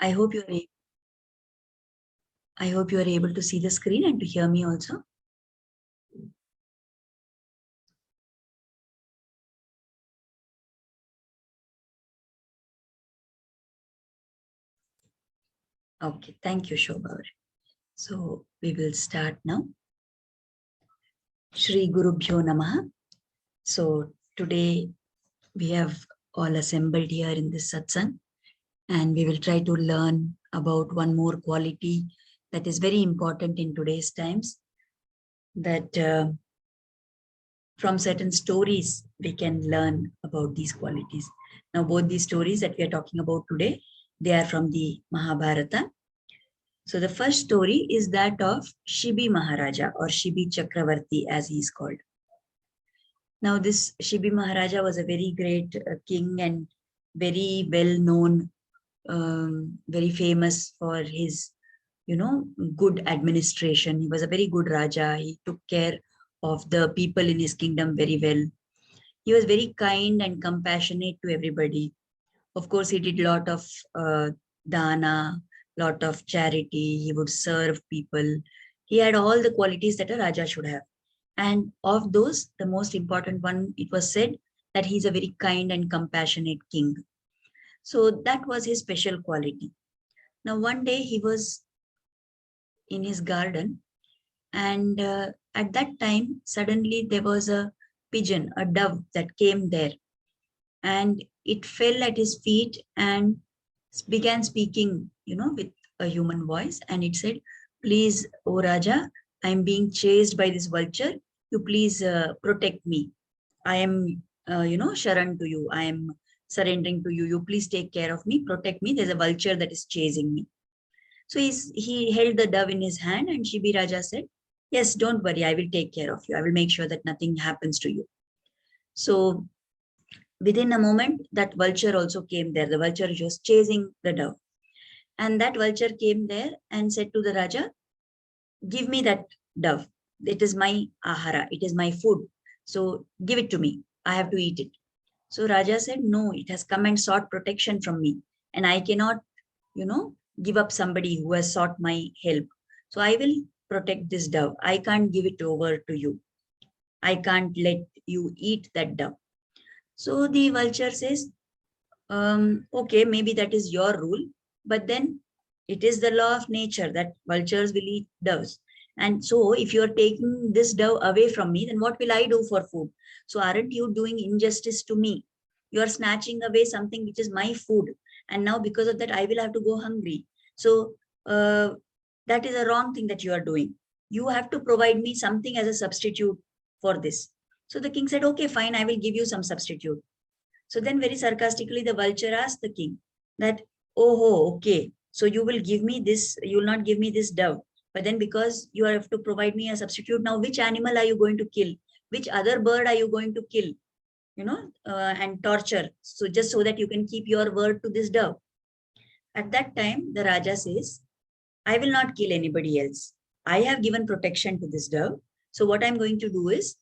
I hope you are able to see the screen and to hear me also. Okay, thank you, Shobha. So we will start now. Shri Gurubhyo Namaha. So today we have all assembled here in this satsang, and we will try to learn about one more quality that is very important in today's times, that from certain stories we can learn about these qualities. Now both these stories that we are talking about today, they are from the Mahabharata. So the first story is that of Shibi Maharaja, or Shibi Chakravarthy as he is called. Now this Shibi Maharaja was a very great king and very well known, very famous for his, good administration. He was a very good Raja. He took care of the people in his kingdom very well. He was very kind and compassionate to everybody. Of course, he did a lot of dana, lot of charity. He would serve people. He had all the qualities that a Raja should have. And of those, the most important one, it was said that he's a very kind and compassionate king. So that was his special quality. Now, one day he was in his garden, and at that time, suddenly there was a pigeon, a dove that came there, and it fell at his feet and began speaking, with a human voice. And it said, "Please, O Raja, I'm being chased by this vulture. You please protect me. I am, Sharan to you. I am surrendering to you. You please take care of me, protect me. There's a vulture that is chasing me." So he held the dove in his hand, and Shibi Raja said, "Yes, don't worry. I will take care of you. I will make sure that nothing happens to you." So within a moment, that vulture also came there. The vulture was chasing the dove. And that vulture came there and said to the Raja, "Give me that dove. It is my ahara. It is my food. So give it to me. I have to eat it." So Raja said, "No, it has come and sought protection from me. And I cannot, give up somebody who has sought my help. So I will protect this dove. I can't give it over to you. I can't let you eat that dove." So the vulture says, "Okay, maybe that is your rule, but then it is the law of nature that vultures will eat doves. And so if you are taking this dove away from me, then what will I do for food? So aren't you doing injustice to me? You are snatching away something which is my food. And now because of that, I will have to go hungry. So that is a wrong thing that you are doing. You have to provide me something as a substitute for this." So the king said, "Okay, fine, I will give you some substitute." So then very sarcastically, the vulture asked the king that, "Oh, okay, so you will give me this, you will not give me this dove. But then because you have to provide me a substitute, now which animal are you going to kill? Which other bird are you going to kill, and torture? So just so that you can keep your word to this dove." At that time, the Raja says, "I will not kill anybody else. I have given protection to this dove. So what I'm going to do is,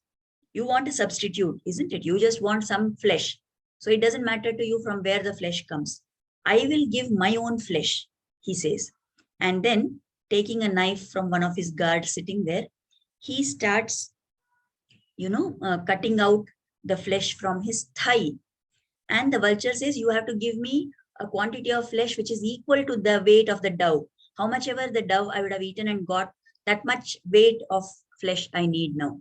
you want a substitute, isn't it? You just want some flesh. So it doesn't matter to you from where the flesh comes. I will give my own flesh," he says. And then taking a knife from one of his guards sitting there, he starts, cutting out the flesh from his thigh. And the vulture says, "You have to give me a quantity of flesh which is equal to the weight of the dove. How much ever the dove I would have eaten and got, that much weight of flesh I need now."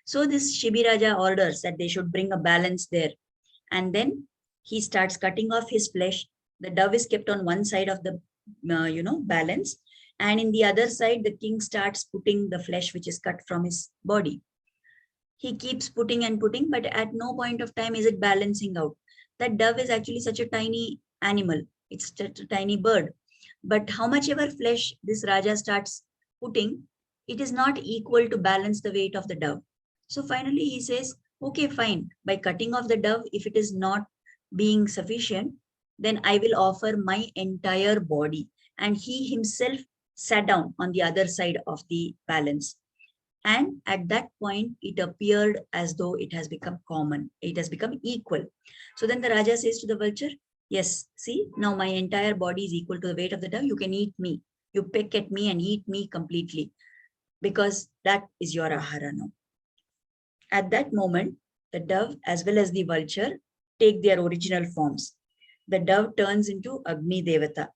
So this Shibi Raja orders that they should bring a balance there. And then he starts cutting off his flesh. The dove is kept on one side of the, balance. And in the other side, the king starts putting the flesh which is cut from his body. He keeps putting and putting, but at no point of time is it balancing out. That dove is actually such a tiny animal. It's just a tiny bird. But how much ever flesh this Raja starts putting, it is not equal to balance the weight of the dove. So finally he says, "Okay, fine. By cutting off the dove, if it is not being sufficient, then I will offer my entire body." And he himself sat down on the other side of the balance. And at that point, it appeared as though it has become common. It has become equal. So then the Raja says to the vulture, yes, see, now my entire body is equal to the weight of the dove. You can eat me. You peck at me and eat me completely because that is your ahara now. At that moment, the dove as well as the vulture take their original forms. The dove turns into Agni Devata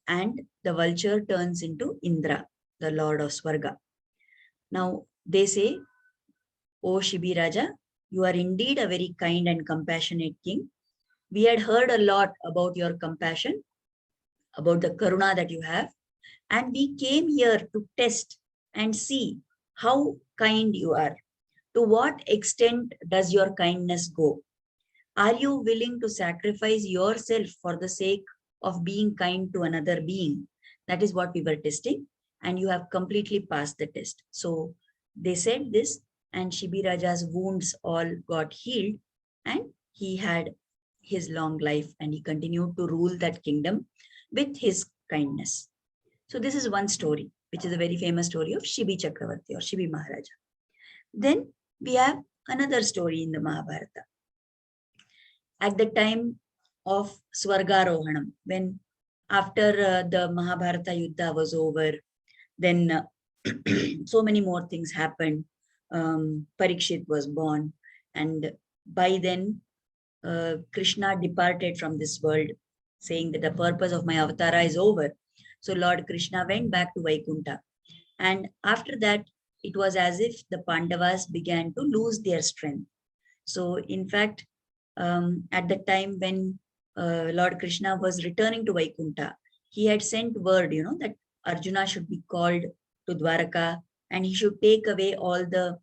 and the vulture turns into Indra, the lord of Swarga. Now they say, O Shibi Raja, you are indeed a very kind and compassionate king. We had heard a lot about your compassion, about the karuna that you have, and we came here to test and see how kind you are. To what extent does your kindness go? Are you willing to sacrifice yourself for the sake of being kind to another being? That is what we were testing, and you have completely passed the test. So they said this, and Shibi Raja's wounds all got healed, and he had his long life, and he continued to rule that kingdom with his kindness. So this is one story, which is a very famous story of Shibi Chakravarthy or Shibi Maharaja. Then we have another story in the Mahabharata. At the time of Swargarohanam, when after the Mahabharata Yuddha was over, then so many more things happened. Parikshit was born, and by then Krishna departed from this world, saying that the purpose of my avatara is over. So Lord Krishna went back to Vaikuntha. And after that, it was as if the Pandavas began to lose their strength. So in fact, at the time when Lord Krishna was returning to Vaikuntha, he had sent word, that Arjuna should be called to Dwaraka and he should take away all the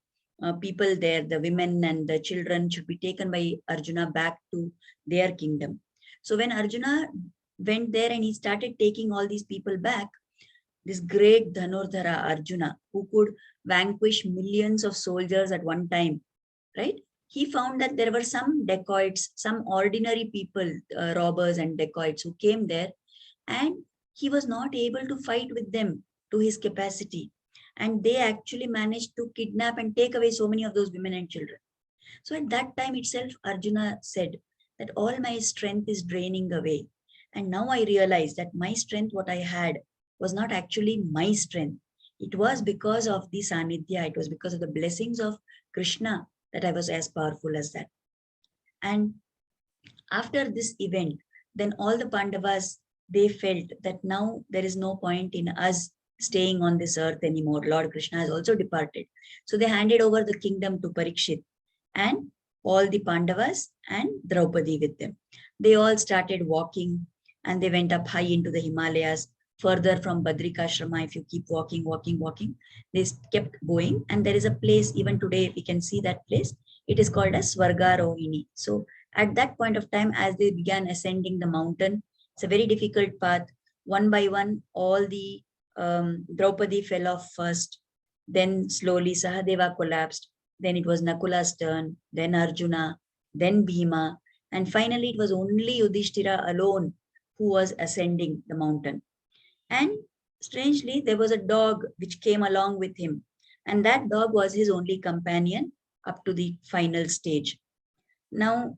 people there, the women and the children should be taken by Arjuna back to their kingdom. So when Arjuna went there and he started taking all these people back, this great Dhanurdhara Arjuna, who could vanquish millions of soldiers at one time, right? He found that there were some dacoits, some ordinary people, robbers and dacoits who came there, and he was not able to fight with them to his capacity. And they actually managed to kidnap and take away so many of those women and children. So at that time itself, Arjuna said that all my strength is draining away. And now I realize that my strength, what I had, was not actually my strength. It was because of the Sanidhya, it was because of the blessings of Krishna that I was as powerful as that. And after this event, then all the Pandavas, they felt that now there is no point in us staying on this earth anymore. Lord Krishna has also departed. So they handed over the kingdom to Parikshit and all the Pandavas and Draupadi with them. They all started walking and they went up high into the Himalayas, further from Badrikashrama. If you keep walking, they kept going. And there is a place, even today, we can see that place. It is called as Swargarohini. So at that point of time, as they began ascending the mountain, it's a very difficult path. One by one, all the Draupadi fell off first. Then slowly Sahadeva collapsed. Then it was Nakula's turn, then Arjuna, then Bhima. And finally, it was only Yudhisthira alone who was ascending the mountain. And strangely, there was a dog which came along with him. And that dog was his only companion up to the final stage. Now,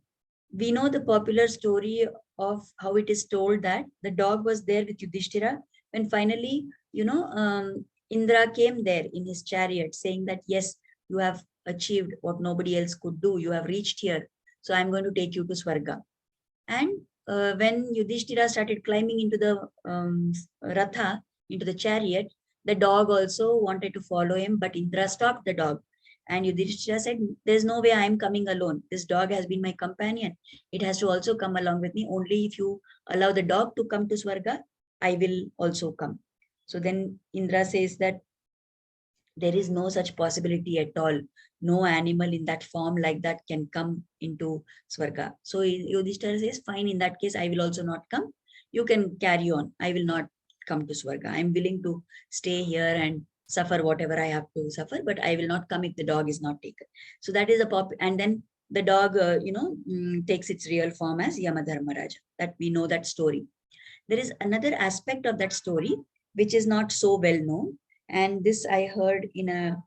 we know the popular story of how it is told that the dog was there with Yudhishthira when finally, Indra came there in his chariot saying that, yes, you have achieved what nobody else could do. You have reached here. So I'm going to take you to Swarga. And when Yudhishthira started climbing into the Ratha, into the chariot, the dog also wanted to follow him, but Indra stopped the dog. And Yudhishthira said, there's no way I'm coming alone. This dog has been my companion. It has to also come along with me. Only if you allow the dog to come to Swarga, I will also come. So then Indra says that there is no such possibility at all. No animal in that form like that can come into Swarga. So Yudhishthira says, fine, in that case, I will also not come. You can carry on. I will not come to Swarga. I'm willing to stay here and suffer whatever I have to suffer, but I will not come if the dog is not taken. So that is a pop. And then the dog, takes its real form as Yamadharmaraja. That we know that story. There is another aspect of that story, which is not so well known. And this I heard in a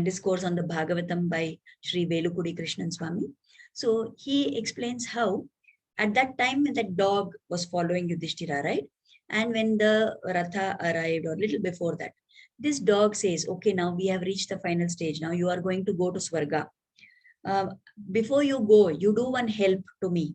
discourse on the Bhagavatam by Sri Velukudi Krishnan Swami. So he explains how At that time, when that dog was following Yudhisthira, right? And when the Ratha arrived, or little before that, this dog says, okay, now we have reached the final stage. Now you are going to go to Swarga. Uh, Before you go, you do one help to me.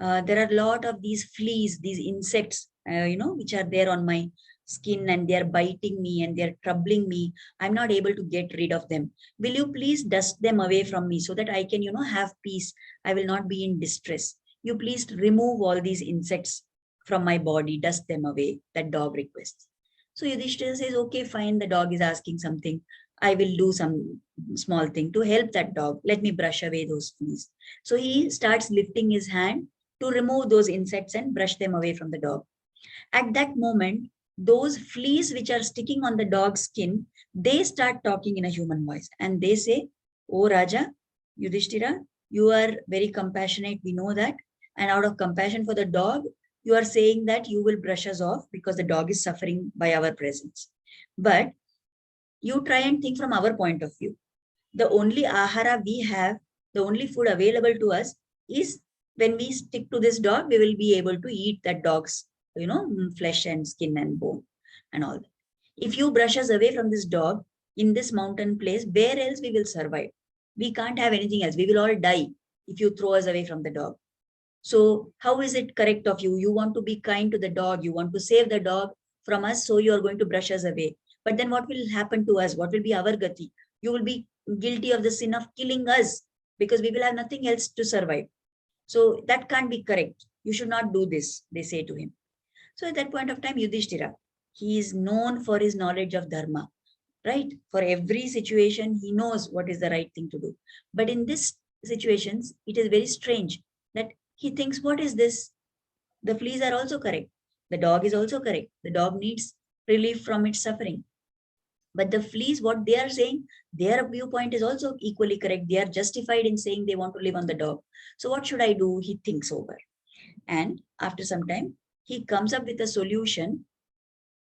There are a lot of these fleas, these insects, which are there on my skin, and they are biting me and they are troubling me. I'm not able to get rid of them. Will you please dust them away from me so that I can, have peace? I will not be in distress. You please remove all these insects from my body, dust them away. That dog requests. So Yudhishthira says, okay, fine. The dog is asking something. I will do some small thing to help that dog. Let me brush away those fleas. So he starts lifting his hand to remove those insects and brush them away from the dog. At that moment, those fleas which are sticking on the dog's skin, they start talking in a human voice and they say, "Oh Raja, Yudhishthira, you are very compassionate. We know that. And out of compassion for the dog, you are saying that you will brush us off because the dog is suffering by our presence. But you try and think from our point of view. The only ahara we have, the only food available to us is when we stick to this dog, we will be able to eat that dog's, flesh and skin and bone and all that. If you brush us away from this dog in this mountain place, where else we will survive? We can't have anything else. We will all die if you throw us away from the dog. So how is it correct of you? You want to be kind to the dog. You want to save the dog from us. So you are going to brush us away. But then what will happen to us? What will be our gati? You will be guilty of the sin of killing us because we will have nothing else to survive. So that can't be correct. You should not do this, they say to him. So at that point of time, Yudhishthira, he is known for his knowledge of dharma, right? For every situation, he knows what is the right thing to do. But in this situations, it is very strange that he thinks, what is this? The fleas are also correct. The dog is also correct. The dog needs relief from its suffering. But the fleas, what they are saying, their viewpoint is also equally correct. They are justified in saying they want to live on the dog. So what should I do? He thinks over. And after some time, he comes up with a solution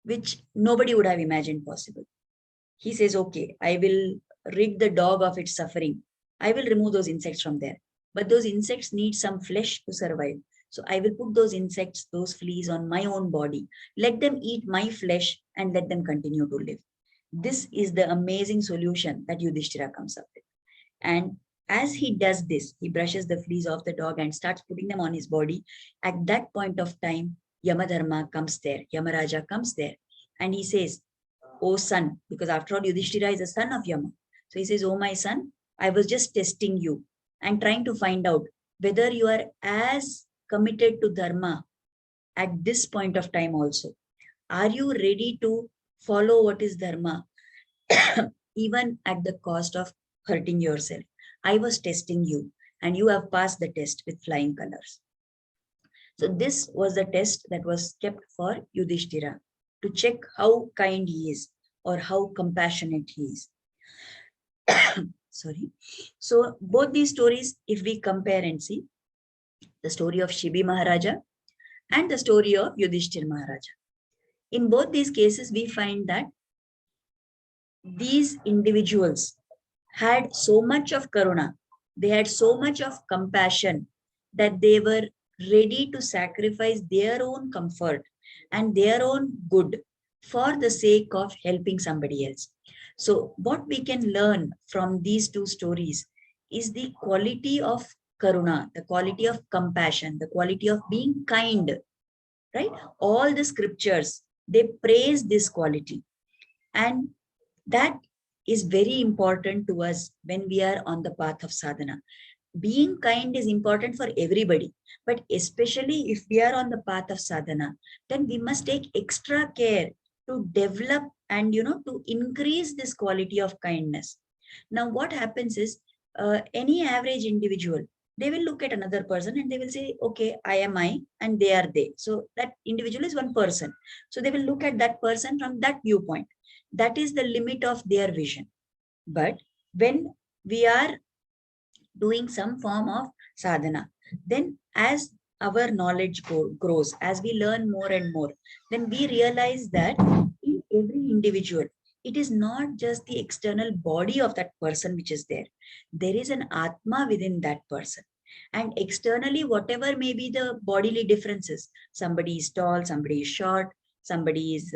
which nobody would have imagined possible. He says, okay, I will rid the dog of its suffering. I will remove those insects from there. But those insects need some flesh to survive. So I will put those insects, those fleas on my own body. Let them eat my flesh and let them continue to live. This is the amazing solution that Yudhishthira comes up with. And as he does this, he brushes the fleas off the dog and starts putting them on his body. At that point of time, Yamadharma comes there, Yamaraja comes there, and he says, "Oh son," because after all, Yudhishthira is a son of Yama. So he says, "Oh my son, I was just testing you and trying to find out whether you are as committed to dharma at this point of time also. Are you ready to follow what is dharma, even at the cost of hurting yourself? I was testing you, and you have passed the test with flying colors." So this was the test that was kept for Yudhishthira to check how kind he is or how compassionate he is. Sorry. So both these stories, if we compare and see, the story of Shibi Maharaja and the story of Yudhishthira Maharaja. In both these cases, we find that these individuals had so much of karuna, they had so much of compassion that they were ready to sacrifice their own comfort and their own good for the sake of helping somebody else. So what we can learn from these two stories is the quality of karuna, the quality of compassion, the quality of being kind, right? All the scriptures, they praise this quality. And that is very important to us when we are on the path of sadhana. Being kind is important for everybody, but especially if we are on the path of sadhana, then we must take extra care to develop and to increase this quality of kindness. Now what happens is, any average individual, they will look at another person and they will say, okay, I am I and they are they. So that individual is one person. So they will look at that person from that viewpoint. That is the limit of their vision. But when we are doing some form of sadhana, then as our knowledge grows, as we learn more and more, then we realize that in every individual, it is not just the external body of that person which is there. There is an atma within that person. And externally, whatever may be the bodily differences, somebody is tall, somebody is short, somebody is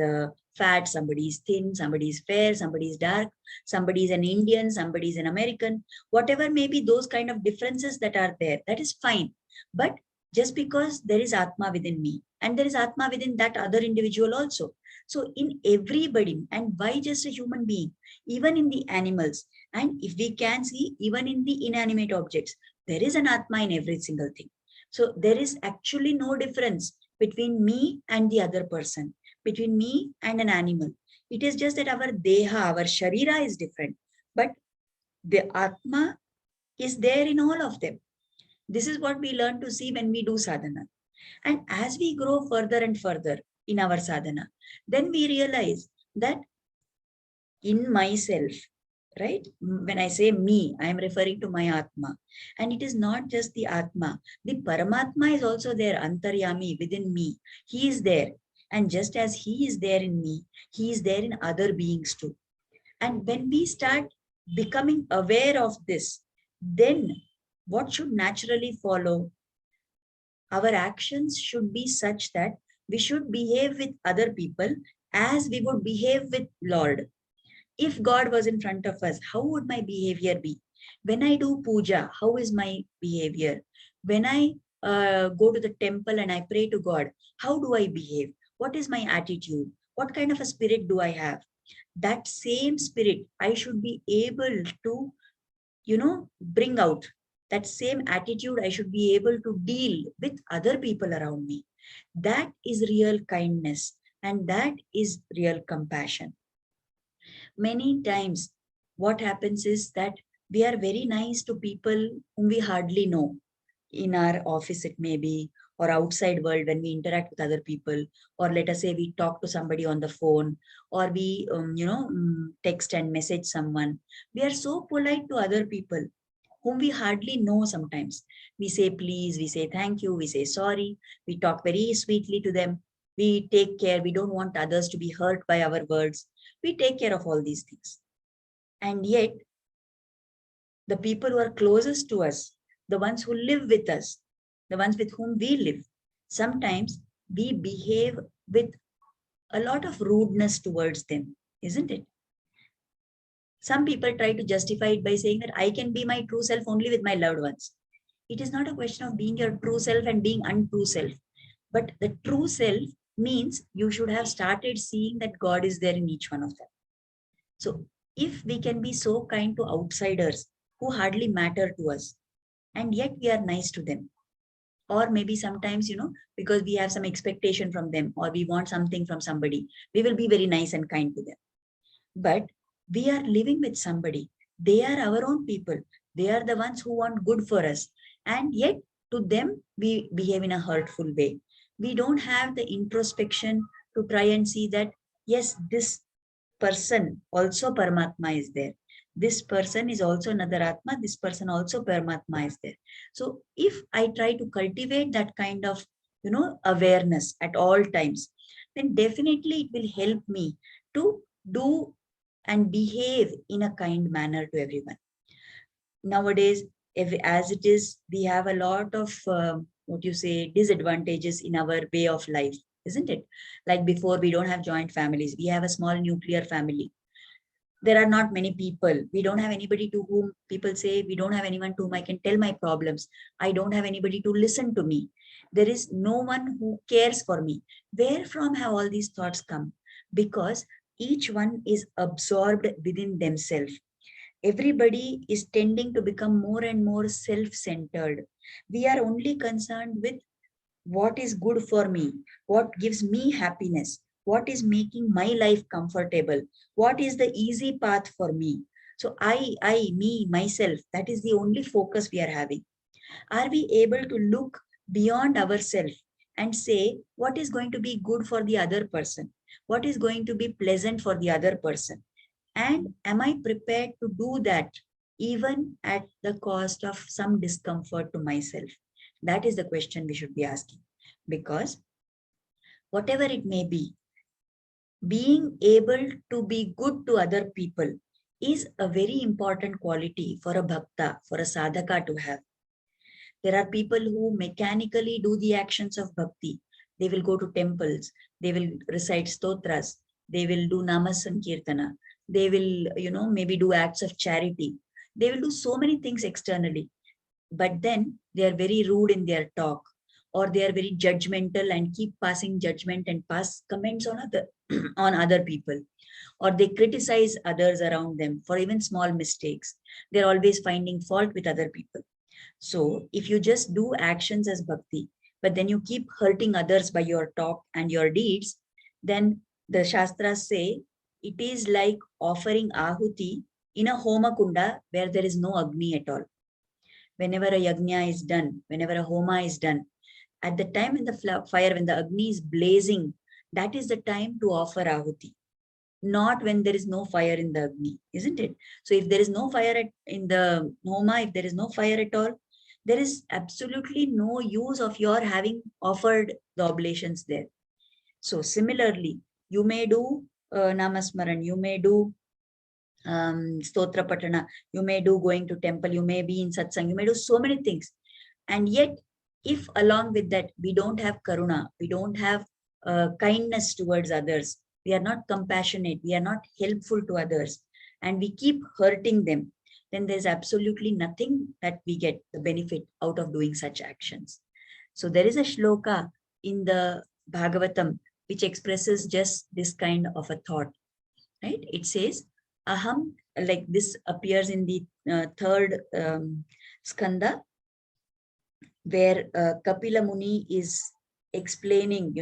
fat, somebody is thin, somebody is fair, somebody is dark, somebody is an Indian, somebody is an American, whatever may be those kind of differences that are there, that is fine. But just because there is Atma within me and there is Atma within that other individual also. So in everybody, and why just a human being, even in the animals, and if we can see, even in the inanimate objects, there is an Atma in every single thing. So there is actually no difference between me and the other person, between me and an animal. It is just that our deha, our sharira is different, but the Atma is there in all of them. This is what we learn to see when we do sadhana. And as we grow further and further in our sadhana, then we realize that in myself, right? When I say me, I am referring to my Atma. And it is not just the Atma. The Paramatma is also there, Antaryami, within me. He is there. And just as he is there in me, he is there in other beings too. And when we start becoming aware of this, then what should naturally follow? Our actions should be such that we should behave with other people as we would behave with Lord. If God was in front of us, how would my behavior be? When I do puja, how is my behavior? When I go to the temple and I pray to God, how do I behave? What is my attitude? What kind of a spirit do I have? That same spirit I should be able to, bring out. That same attitude I should be able to deal with other people around me. That is real kindness and that is real compassion. Many times what happens is that we are very nice to people whom we hardly know. In our office it may be, or outside world when we interact with other people, or let us say we talk to somebody on the phone, or we text and message someone. We are so polite to other people whom we hardly know. Sometimes we say please, we say thank you, we say sorry, we talk very sweetly to them, we take care, we don't want others to be hurt by our words, we take care of all these things. And yet the people who are closest to us, the ones who live with us, the ones with whom we live, sometimes we behave with a lot of rudeness towards them, isn't it? Some people try to justify it by saying that I can be my true self only with my loved ones. It is not a question of being your true self and being untrue self, but the true self means you should have started seeing that God is there in each one of them. So if we can be so kind to outsiders who hardly matter to us, and yet we are nice to them, or maybe sometimes, because we have some expectation from them or we want something from somebody, we will be very nice and kind to them. But we are living with somebody. They are our own people. They are the ones who want good for us. And yet to them, we behave in a hurtful way. We don't have the introspection to try and see that, yes, this person also Paramatma is there. This person is also another Atma. This person also Paramatma is there. So if I try to cultivate that kind of, awareness at all times, then definitely it will help me to do and behave in a kind manner to everyone. Nowadays, as it is, we have a lot of disadvantages in our way of life, isn't it? Like before, we don't have joint families. We have a small nuclear family. There are not many people. We don't have anybody to whom people say, we don't have anyone to whom I can tell my problems. I don't have anybody to listen to me. There is no one who cares for me. Where from have all these thoughts come? Because each one is absorbed within themselves. Everybody is tending to become more and more self-centered. We are only concerned with what is good for me, what gives me happiness, what is making my life comfortable, what is the easy path for me. So me, myself, that is the only focus we are having. Are we able to look beyond ourselves and say what is going to be good for the other person? What is going to be pleasant for the other person? And am I prepared to do that even at the cost of some discomfort to myself? That is the question we should be asking. Because whatever it may be, being able to be good to other people is a very important quality for a bhakta, for a sadhaka to have. There are people who mechanically do the actions of bhakti. They will go to temples, they will recite stotras, they will do nama sankirtana, they will, maybe do acts of charity. They will do so many things externally, but then they are very rude in their talk, or they are very judgmental and keep passing judgment and pass comments on other on other people, or they criticize others around them for even small mistakes. They're always finding fault with other people. So if you just do actions as bhakti, but then you keep hurting others by your talk and your deeds, then the Shastras say it is like offering ahuti in a homa kunda where there is no agni at all. Whenever a yajna is done, whenever a homa is done, at the time when the fire, when the agni is blazing, that is the time to offer ahuti, not when there is no fire in the agni, isn't it? So if there is no fire in the homa, if there is no fire at all, there is absolutely no use of your having offered the oblations there. So similarly, you may do namasmaran, you may do stotra patana, you may do going to temple, you may be in satsang, you may do so many things. And yet, if along with that, we don't have karuna, we don't have kindness towards others, we are not compassionate, we are not helpful to others, and we keep hurting them, then there's absolutely nothing that we get the benefit out of doing such actions. So there is a shloka in the Bhagavatam which expresses just this kind of a thought, right? It says, aham, like this appears in the third skanda, where Kapila Muni is explaining,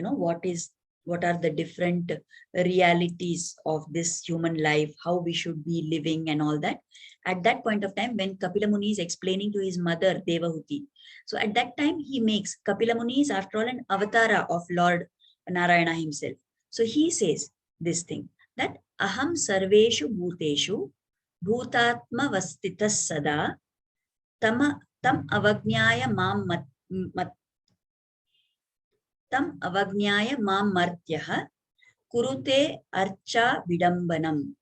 what are the different realities of this human life, how we should be living and all that. At that point of time, when Kapila Muni is explaining to his mother, Devahuti, so at that time he makes, Kapila Muni is after all an avatara of Lord Narayana himself. So he says this thing, that aham sarveshu bhuteshu bhutatma vastitas sada tam avagnyaya mam martyah kurute archa vidambanam.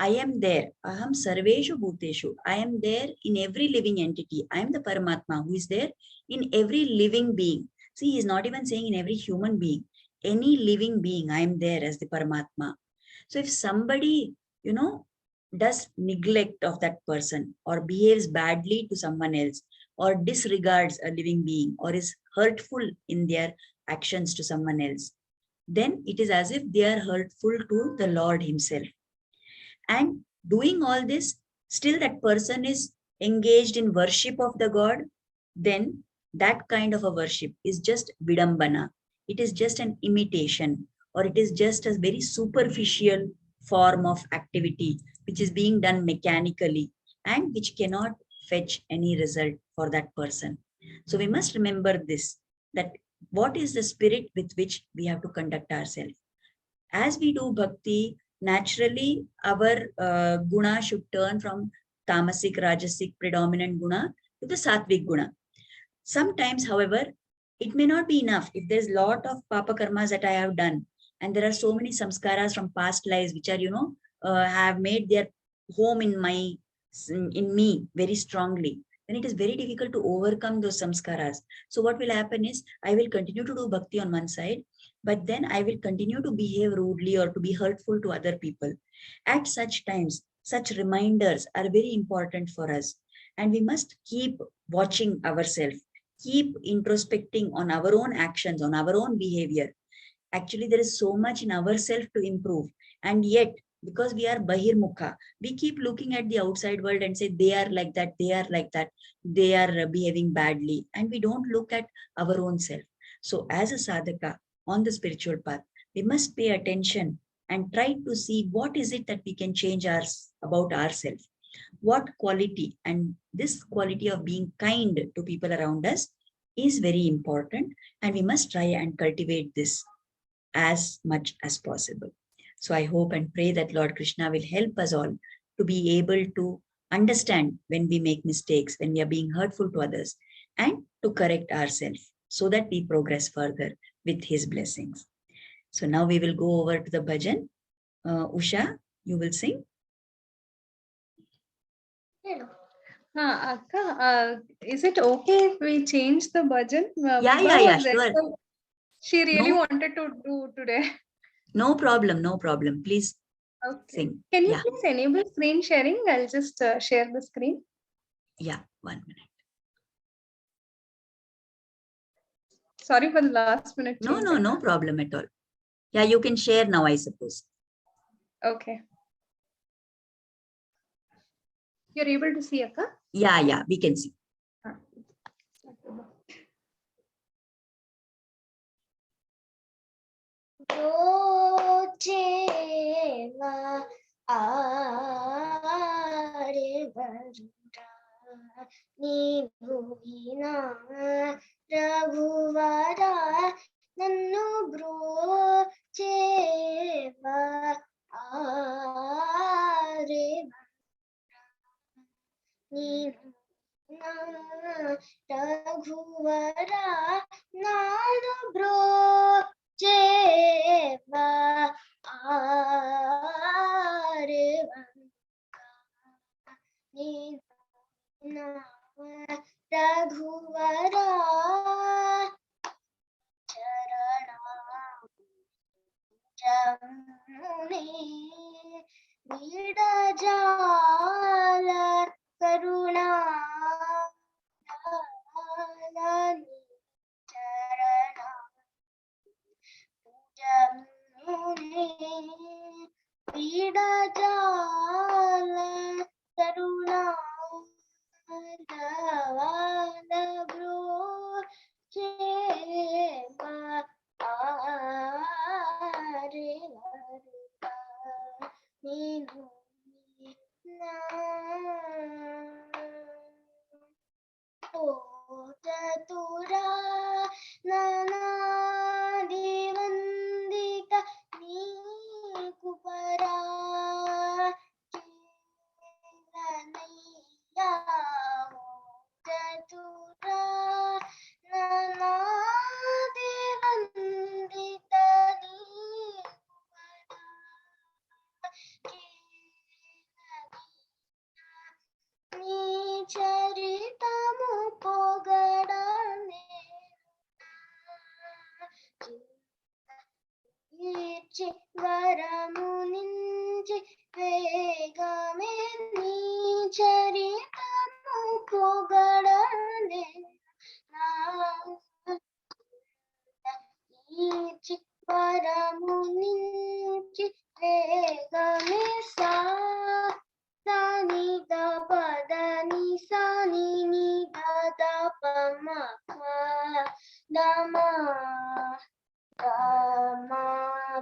I am there. Aham sarveshu bhuteshu. I am there in every living entity. I am the Paramatma who is there in every living being. See, he is not even saying in every human being. Any living being, I am there as the Paramatma. So if somebody, does neglect of that person, or behaves badly to someone else, or disregards a living being, or is hurtful in their actions to someone else, then it is as if they are hurtful to the Lord himself. And doing all this, still that person is engaged in worship of the God, then that kind of a worship is just vidambana. It is just an imitation, or it is just a very superficial form of activity which is being done mechanically and which cannot fetch any result for that person. So we must remember this, that what is the spirit with which we have to conduct ourselves. As we do bhakti, naturally our guna should turn from tamasic, rajasic, predominant guna to the sattvic guna. Sometimes, however, it may not be enough. If there's a lot of papa karmas that I have done, and there are so many samskaras from past lives which are, have made their home in me very strongly, then it is very difficult to overcome those samskaras. So what will happen is, I will continue to do bhakti on one side, but then I will continue to behave rudely or to be hurtful to other people. At such times, such reminders are very important for us. And we must keep watching ourselves, keep introspecting on our own actions, on our own behavior. Actually, there is so much in ourselves to improve. And yet, because we are bahirmukha, we keep looking at the outside world and say, they are like that, they are like that, they are behaving badly. And we don't look at our own self. So as a sadhaka on the spiritual path, we must pay attention and try to see what is it that we can change about ourselves. What quality, and this quality of being kind to people around us is very important, and we must try and cultivate this as much as possible. So I hope and pray that Lord Krishna will help us all to be able to understand when we make mistakes, when we are being hurtful to others, and to correct ourselves so that we progress further with his blessings. So now we will go over to the bhajan. Usha, you will sing. Akka, is it okay if we change the bhajan? Yeah, sure. She really No, wanted to do today. no problem, no problem. Please Okay. sing. Can you Yeah, please enable screen sharing? I'll just share the screen. yeah, 1 minute. Sorry for the last minute change. No problem at all. Yeah, you can share now, I suppose. Okay. You're able to see, Akka? Yeah, we can see. Rojeva Arivara Nivina Raghuvara Nannu Brojeva Arivara Nivina Raghuvara Nannu Brojeva Raghuvara Charanamuni Vidajala Karuna Vidajala Karuna Chatura Nana Divandita Nikupara Chilanaya Chatura Nana Divandita Nikupara నీ చరితము పొగడనే ఈర్చి వరము నుంచి వేగమే నీ చరితము పొగడనే ఈర్చి వరము నుంచి వేగమే సా Sani da pa da ni sani ni da da pa ma pa da ma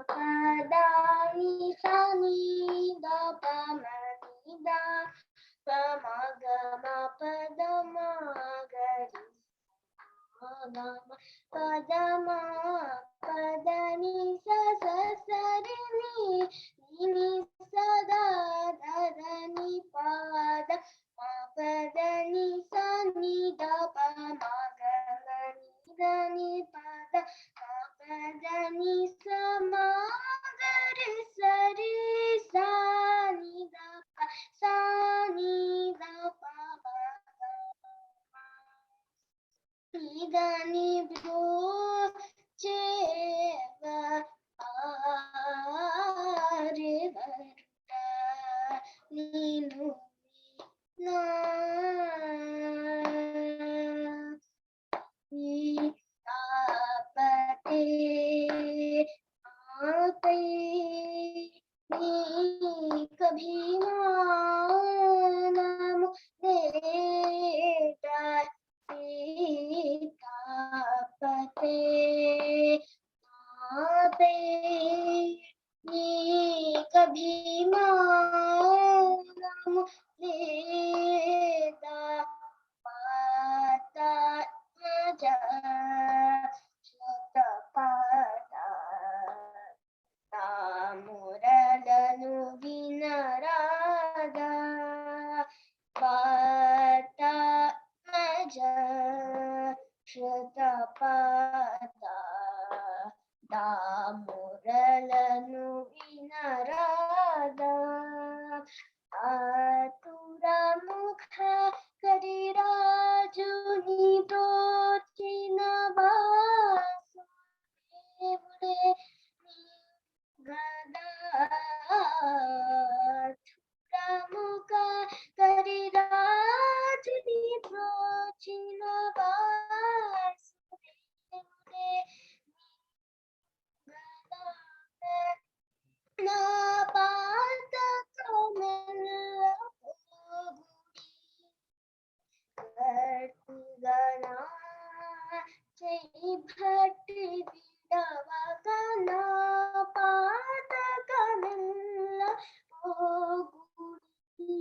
pa da ni sani da pa ma ni da pa ma ga ma pa da ma ga ri ma pa da ma pa da ni sa sa sa ri ni sa da da da ni pa da ma pa da ni sa ni da pa ma ga ma ni da ni pa da ma pa da ni sa ma ga ri sa ni da pa sa ni da pa ma ga ma Idani bro cheva arevarta ninu na apate aate ni kabhi naam deta Sitapate Aate Ni Kabhi Maanam Leta Pata Aja Shatapata Tamuralanu Vinarada Pata Aja Shatapata Damuralanu Vinarada Atura Mukha కరిరాజుని బ్రోచిన వాసుదేవుడే నీ గదా ప్రముఖ కరిరాజుని బ్రోచిన వాసుదేవుడే నీ గదా నా పాతకమెల్ల గనా జై భట్టి విడవగనా పాతకమెల్ల పోగుడి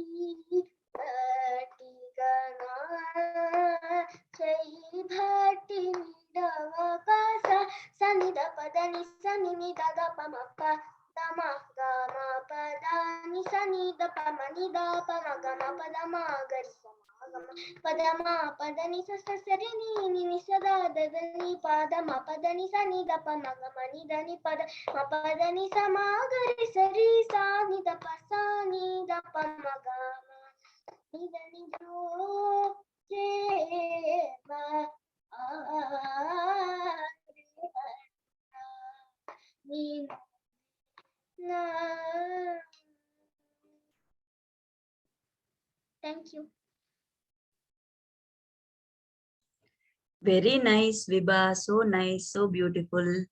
భట్టి గనా జై భట్టి విడవగస సనిద పదని సని దద పమప దమ గమ పదని సని ద పమని ద పమ గమ పదమ గరి పదమ పదని సరి ని సదా దదని పదమ పదని సని ద పమ గమ ని దని పద మ పదని సమాగరి సరి సాని ద పసాని ద పమ గమ ని దని జో జేవ Thank you. Very nice, Vibha. So nice, so beautiful.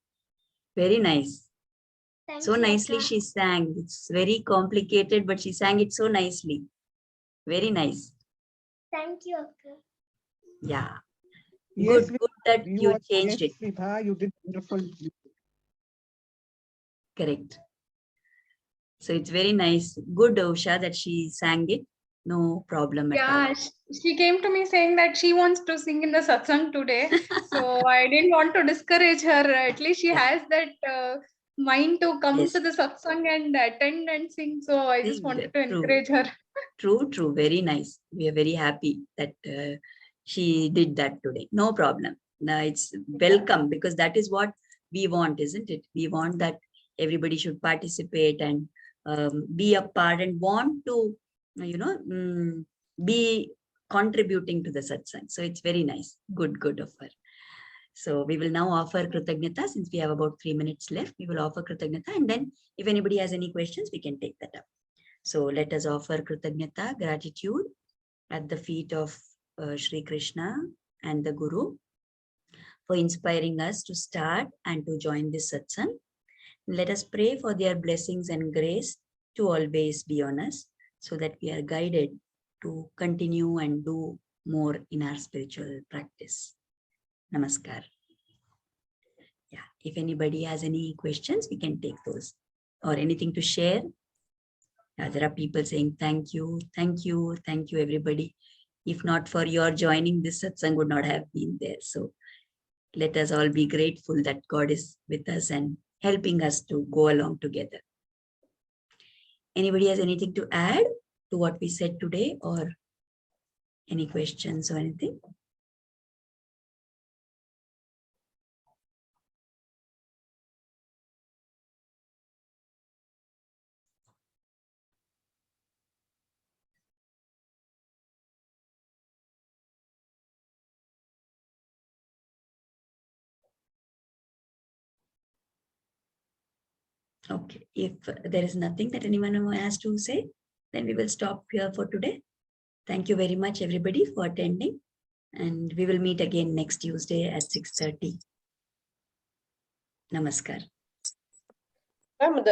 Very nice. Thank So you, nicely Akka. she sang. It's very complicated, but she sang it so nicely. Very nice. Thank you, Akka. Yeah. Yes, Good that you changed it. Vibha, you did wonderful. Correct. So it's very nice. Good, Usha, that she sang it. No problem at all. Yeah, she came to me saying that she wants to sing in the satsang today. So I didn't want to discourage her. At least she has that mind to come Yes. to the satsang and attend and sing. So I just Sing, wanted to true. encourage her. True. Very nice. We are very happy that she did that today. No problem. No, it's welcome because that is what we want, isn't it? We want that everybody should participate and be a part and want to, be contributing to the satsang. So it's very nice. Good of her. So we will now offer Kritagnata since we have about 3 minutes left. We will offer Kritagnata and then if anybody has any questions, we can take that up. So let us offer Kritagnata, gratitude at the feet of Shri Krishna and the Guru for inspiring us to start and to join this satsang. Let us pray for their blessings and grace to always be on us so that we are guided to continue and do more in our spiritual practice. Namaskar. Yeah, if anybody has any questions, we can take those or anything to share. Yeah, there are people saying thank you, everybody. If not for your joining, this satsang would not have been there. So let us all be grateful that God is with us and helping us to go along together. Anybody has anything to add to what we said today or any questions or anything? Okay, if there is nothing that anyone has to say, then we will stop here for today. Thank you very much, everybody, for attending. And we will meet again next Tuesday at 6:30. Namaskar.